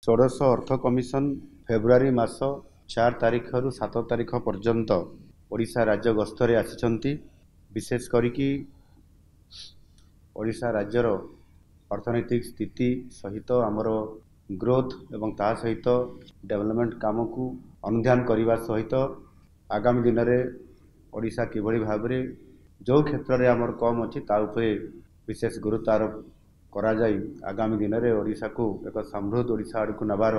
षोडश अर्थ commission February मास 4 तारिख रु 7 तारिख पर्यंत ओडिशा राज्य गस्तरे आसिछंती। विशेष करिकी ओडिशा राज्यर अर्थनैतिक स्थिति सहित आमर ग्रोथ एवं ता सहित डेवलपमेंट काम को अनुध्यान करने सहित आगामी दिन में ओडिशा किभली भाव में जो क्षेत्र में आमर कम अच्छी ताऊपर विशेष गुरुत्व आरोप करा जाई आगामी दिन में ओडिशा को एक समृद्ध ओडिशा आड़ को नबार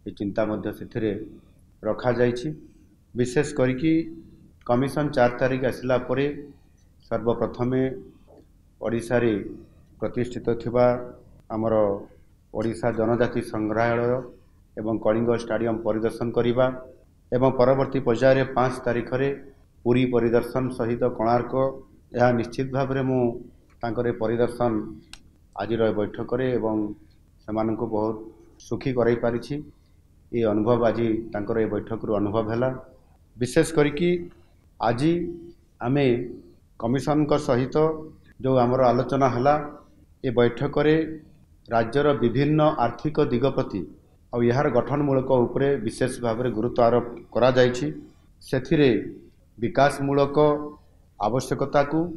चिंता से रखा जाइछि। विशेष करिकी कमिशन 4 तारिख आसला परे सर्वप्रथमे ओडिशा रे प्रतिष्ठित थिबा आमर ओडिशा जनजाति संग्रहालय एवं कलिंग स्टाडियम परिदर्शन करिबा एवं परवर्ती पर्याय रे 5 तारिख रे पुरी परिदर्शन सहित कोणार्क यह निश्चित भाव में मु तांकरे परिदर्शन आज बैठक एवं से बहुत सुखी कराई पारिछि। ये अनुभव आज तांकर ए बैठक रु अनुभव हैला। विशेष करिकी आज आमे कमिशन को सहित जो आमर आलोचना हैला ए बैठक रे राज्यर विभिन्न आर्थिक दिग प्रति और यार गठनमूलक उपरे विशेष भाव में गुरुत्व आरोप करा जाइछि। सेथिरे विकासमूलक आवश्यकता को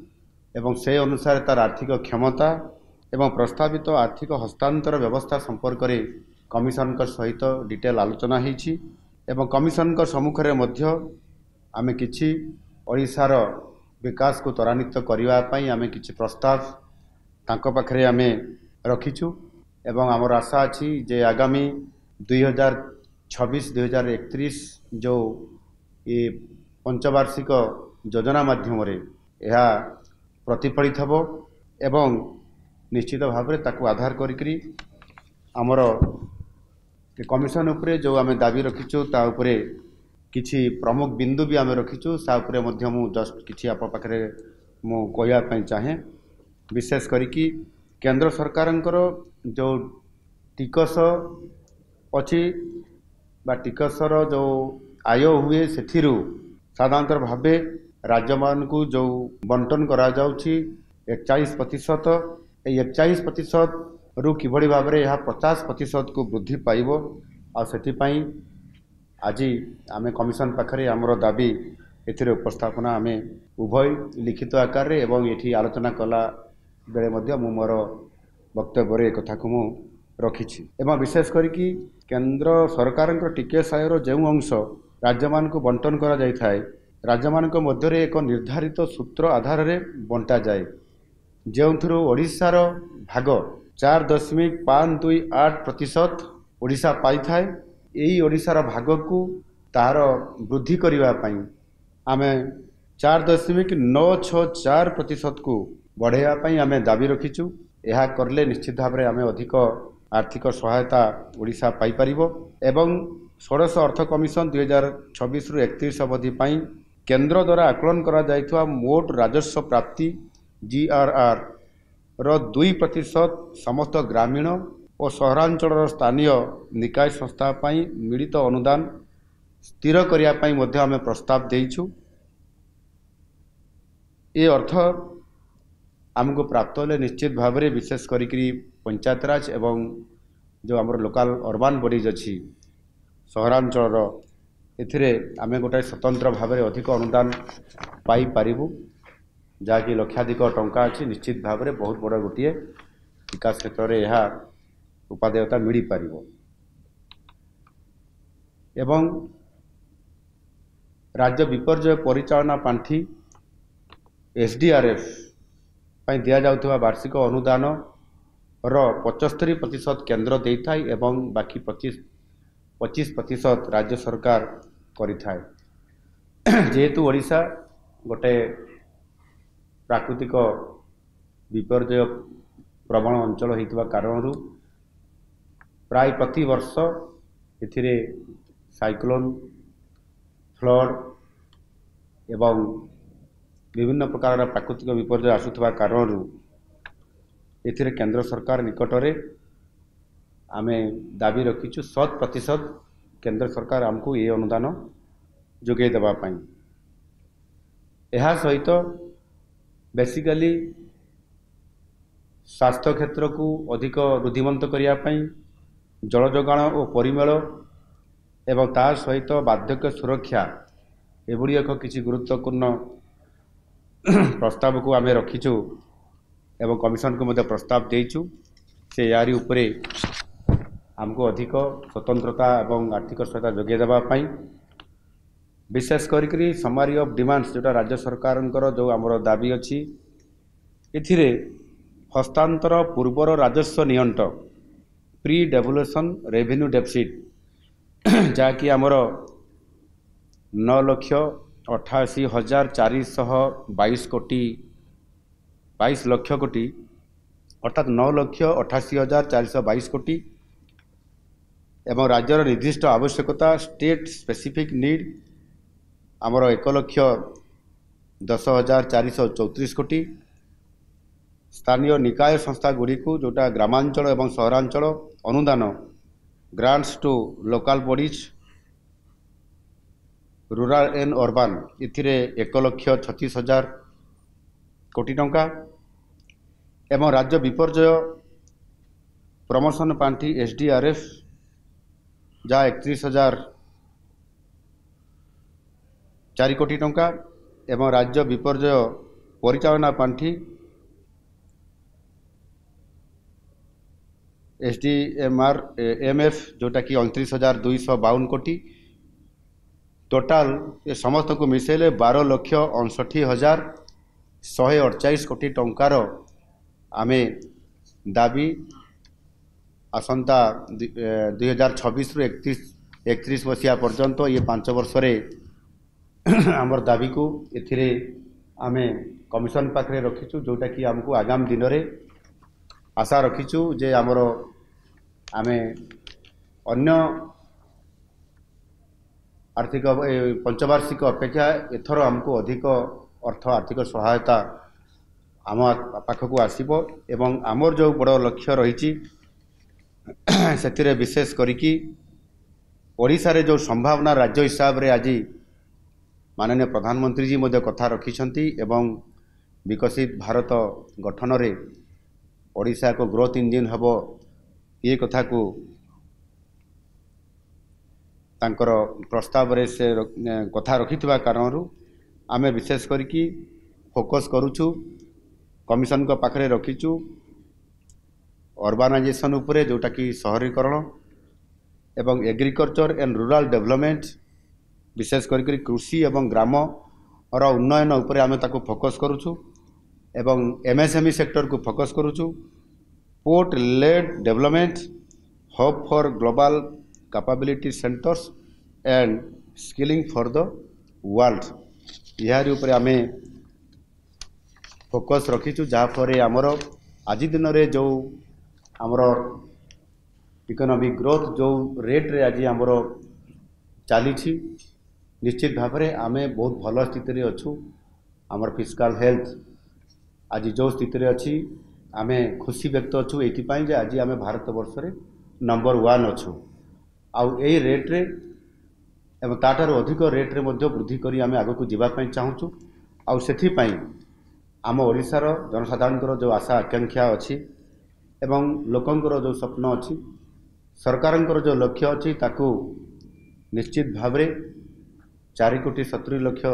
एवं से अनुसार तार आर्थिक क्षमता एवं प्रस्तावित आर्थिक हस्तांतर व्यवस्था संपर्क में कमिशन सहित डिटेल आलोचना होइछि एवं कमिशन सम्मुखें मध्य आमे किछि ओडिशार विकास को त्वरान्वित करबा पई आमे किछि प्रस्ताव तांको पाखरे आमे रखिछु एवं आमर आशा अछि जे आगामी 2026-2031 जो ये पंचवार्षिक योजना माध्यम रे यह प्रतिफलित हबो एवं निश्चित भाव में ताकू आधार करी आमर कमिशन उपरे जो आमे दाबी रखिछु ता उपरे किछि प्रमुख बिंदु भी आमे रखिछु सा उपरे मध्य मु जस्ट किछि आप पाखरे मु कहया पई चाहे। विशेष करिकी केंद्र सरकारंकर जो टिकस अछि बा टिकसर जो आय हुए सेथिरु साधारणतः भावे राज्य मान को जो बंटन करा जाउछि 41%, 41% रु किभली भाव में यह 50% को वृद्धि पाइब आथिपाई आज आमे कमिशन पाखरे आमर दाबी एथिरे उपस्थापना आमे उभय लिखित आकार रे एवं एठी आलोचना कला बेले मध्य मु मोर वक्तव्य रे कथा को मु रखिछि। एवं विशेष करिकी केंद्र सरकारंकर टिकेस आयर जो अंश राज्य मान को बंटन करा जाय थाए राज्य मान को मध्य रे एक निर्धारित सूत्र आधार रे बंटा जाए जो ओडिशार भाग 4.528% ओडिशा पाई थाए। यही ओडिशार भाग को तार वृद्धि करबा पई आमे 4.964% को बढ़ाइबा पई आमे दाबी रखिछु। यह करले निश्चित भाव में आमे अधिक आर्थिक सहायता ओडिशा पाई परिबो एवं षोडश अर्थ कमिशन 2026 रु 31 अवधि पई केंद्र द्वारा आकलन करा जायथवा मोट राजस्व प्राप्ति GRR रो 2% समस्त ग्रामीण और सहरांचल स्थानीय निकाय संस्था पई मिलित अनुदान स्थिर करिया पई मध्य आमे प्रस्ताव देइछु। ये अर्थ आमको प्राप्त होले निश्चित भाव में विशेष करिकी पंचायत राज एवं जो आमर लोकल अर्बान बॉडीज अच्छी सहरांचल एथिरे आमे गोटाए स्वतंत्र भाव में अधिक अनुदान पाई पारिबु जहाँकि लक्षाधिक टंका अच्छी निश्चित भाव में बहुत बड़ा गोटे विकास क्षेत्र में यह उपादेयता मिल पार एवं राज्य विपर्यय परिचालना पांठी SDRF पई दिया जाउथवा वार्षिक अनुदान रो 75% केंद्र देइथाय एवं बाकी 25% राज्य सरकार करिथाय। जेहेतु ओडिशा गोटे प्राकृतिक विपर्यय प्रबल अंचल होइतबा कारण प्राय प्रति वर्ष एथिरे साइक्लोन फ्लड एवं विभिन्न प्रकार प्राकृतिक विपर्यय आसुथबा कारण एथिरे केंद्र सरकार निकटरे आमे दाबी रखिछु 100% केंद्र सरकार आमको ये अनुदान जोगे देबा पई। एहा सहित बेसिकली स्वास्थ्य क्षेत्र को अधिक रुद्धिमंत करने जल जोगाण और परिमल एवं ता सहित बार्धक्य सुरक्षा एगुड़िक किसी गुरुत्वपूर्ण प्रस्ताव को आम रखीचु एवं कमिशन को प्रस्ताव देचु से यारी उपरे आमको अधिक स्वतंत्रता एवं आर्थिक सहायता जोगे देवाई विशेष करी समारी ऑफ डिमांड्स जोटा राज्य सरकार जो आमर दाबी अच्छी एथिरे हस्तांतर पूर्वर राजस्व नियंट प्री डेवलुएशन रेवेन्यू डेफिसिट जहाँकि आमर 9,88,422 कोटी 22 लक्ष कोटी अर्थात 9,88,422 कोटी एवं राज्यर निर्दिष्ट आवश्यकता स्टेट स्पेसिफिक नीड आमर 1,10,434 कोटी स्थानीय निकाय संस्था गुड़ी को जोटा ग्रामांचल एवं सहरांचल अनुदान grants to local bodies rural and urban इथिरे 1,36,000 कोटी टंका एवं राज्य विपर्यय प्रमोशन पांठी एसडीआरएफ जहाँ 31,004 कोटी टंका एवं राज्य विपर्यय परिचालना पांठी एसडीएमआर एमएफ जोटा कि 29,252 कोटी टोटाल ये समस्त को मिसेले 12,59,148 कोटी टंकार आमे दाबी आसंता 2026 रु 31 मसीहा पर्यंत ये 5 वर्ष रे आमर दाबी को एथिरे आमे कमिशन पाखरे रखीचु जोटा कि आमको आगाम दिन रे आशा रखीचु जे आमर आमे अन्य आर्थिक पंचवार्षिक अपेक्षा एथर आमको अधिक अर्थ आर्थिक सहायता आम पाखक आसीबो एवं आमर जो बड़ लक्ष्य रही से विशेष करिकी ओडिशा रे जो संभावना राज्य हिसाब रे आज माननीय प्रधानमंत्री जी मध्य कथा रखिछंती एवं विकसित भारत गठन रे ओडिशा को ग्रोथ इंजिन हबो ये कथा को तांकर प्रस्ताव रे से कथा रखिथिबा कारणरू आमे विशेष करिकी फोकस करूछु कमिशन को पाखरे रखीचु अर्बानाइजेशन उपरे जोटा कि शहरीकरण एवं एग्रीकल्चर एंड रूरल डेवलपमेंट विशेष करिकी कृषि एवं ग्राम और उन्नयन उपरे आमे ताको फोकस करूछु एवं एमएसएमई सेक्टर को फोकस करूछु port led development hub for global capability centres and skilling for the world यार ऊपर आमे फोकस रखीचु जहाँ फरे आमर आज दिन रे जो आमर इकोनॉमिक ग्रोथ जो रेट रे आज आमर चली निश्चित भाव में आमे बहुत भल स्थिति अच्छु आमर फिस्काल हेल्थ आज जो स्थिति रे अच्छी आमे खुशी व्यक्त अच्छु ये आज आम भारत वर्ष रे नंबर 1 अच्छु आउ यही रेट रे एवं ताठार अधिक रेट रे मध्य वृद्धि करी आमे आगो को जीवाई चाहूँ आउ से आम ओडिशार जनसाधारण जो आशा आकांक्षा अच्छी एवं लोकंकर जो स्वप्न अच्छी सरकार जो लक्ष्य अच्छी ताकू निश्चित भाव में 4,70 लाख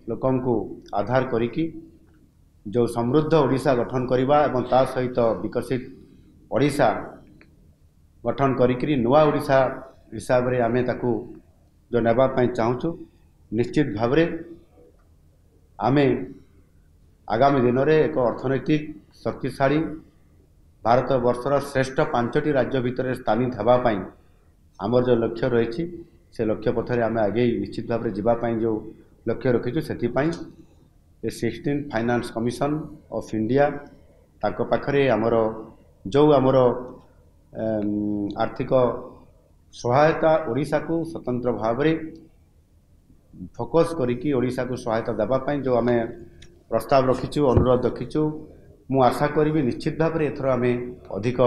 लोकों को आधार करिकी जो समृद्ध ओडिशा गठन करवा एवं ता सहित विकसित ओडिशा गठन करिकी नुआ ओडिशा हिसाब रे आमे ताकू जो नेबा पई चाहूँ निश्चित भाव में आमे आगामी दिन में एक अर्थनैतिक शक्तिशाली भारत वर्षर श्रेष्ठ 5टी राज्य भितर स्थानित होगापाई आमर जो लक्ष्य रही से लक्ष्य पथरे आम आगे निश्चित भाव में जावाई जो लक्ष्य रखीचु से 16 फाइनान्स कमिशन ऑफ इंडिया ताको पाखरे आमर जो आमर आर्थिक सहायता ओडिशा को स्वतंत्र भाव में फोकस करिकी ओडिशा को सहायता देवाई जो आम प्रस्ताव रखीचु अनुरोध रखीचु मु आशा करी निश्चित भाव में एथर आम अधिक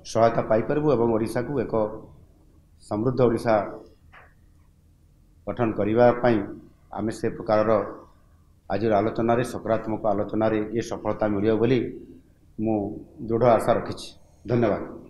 सहायता पाइपरबू एवं ओडिशा को एक समृद्ध ओडिशा गठन करने आम से प्रकार आज आलोचन सकारात्मक आलोचन ये सफलता मिलियो बोली मु दृढ़ आशा रखी। धन्यवाद।